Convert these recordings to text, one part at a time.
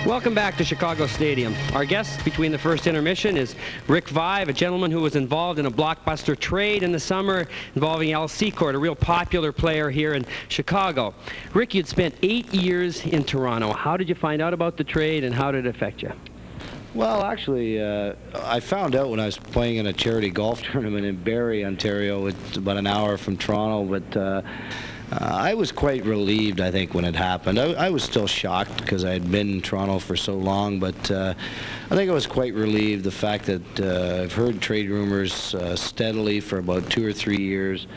Welcome back to Chicago Stadium. Our guest between the first intermission is Rick Vaive, a gentleman who was involved in a blockbuster trade in the summer involving Al Secord, a real popular player here in Chicago. Rick, you'd spent 8 years in Toronto. How did you find out about the trade and how did it affect you? Well, actually, I found out when I was playing in a charity golf tournament in Barrie, Ontario. It's about an hour from Toronto, but I was quite relieved, I think, when it happened. I was still shocked because I had been in Toronto for so long, but I think I was quite relieved the fact that I've heard trade rumors steadily for about 2 or 3 years,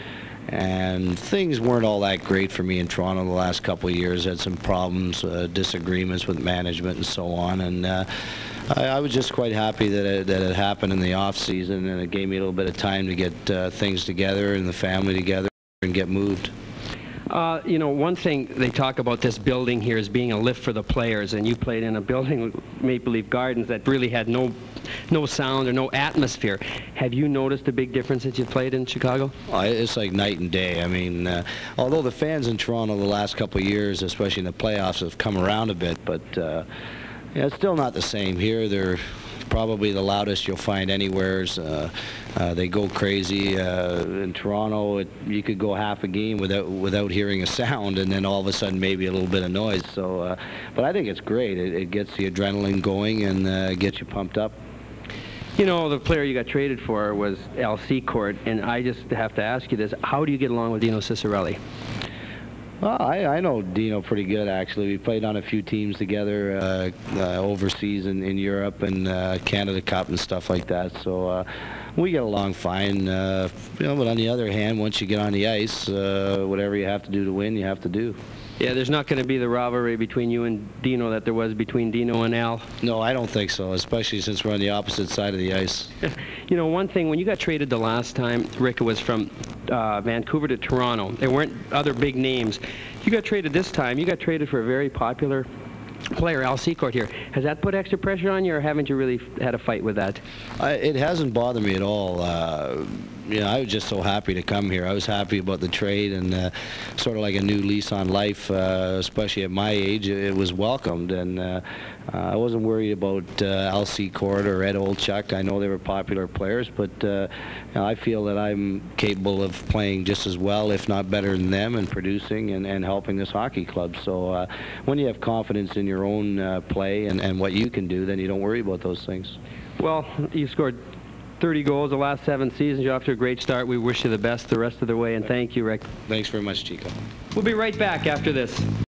and things weren't all that great for me in Toronto the last couple of years. I had some problems, disagreements with management and so on, and I was just quite happy that it happened in the off season, and it gave me a little bit of time to get things together and the family together and get moved. You know, one thing they talk about this building here as being a lift for the players, and you played in a building, Maple Leaf Gardens, that really had no sound or no atmosphere. Have you noticed a big difference since you've played in Chicago? It's like night and day. I mean, although the fans in Toronto the last couple of years, especially in the playoffs, have come around a bit, but yeah, it's still not the same here. They're probably the loudest you'll find anywhere. They go crazy. In Toronto, you could go half a game without hearing a sound, and then all of a sudden maybe a little bit of noise. So, but I think it's great. It gets the adrenaline going and gets you pumped up. You know, the player you got traded for was Al Secord, and I just have to ask you this: how do you get along with Dino Ciccarelli? Well, I know Dino pretty good, actually. We played on a few teams together overseas in Europe and Canada Cup and stuff like that. So we get along fine. You know, but on the other hand, once you get on the ice, whatever you have to do to win, you have to do. Yeah, there's not going to be the rivalry between you and Dino that there was between Dino and Al. No, I don't think so, especially since we're on the opposite side of the ice. You know, one thing, when you got traded the last time, Rick, it was from Vancouver to Toronto. There weren't other big names. You got traded this time. You got traded for a very popular player, Al Secord here. Has that put extra pressure on you, or haven't you really had a fight with that? It hasn't bothered me at all. You know, I was just so happy to come here. I was happy about the trade, and sort of like a new lease on life, especially at my age. It was welcomed, and I wasn't worried about Al Secord or Ed Olchuk. I know they were popular players, but you know, I feel that I'm capable of playing just as well, if not better than them, and producing and helping this hockey club. So when you have confidence in your own play and what you can do, then you don't worry about those things. Well, you scored 30 goals the last 7 seasons. You're off to a great start. We wish you the best the rest of the way, and thank you, Rick. Thanks very much, Chico. We'll be right back after this.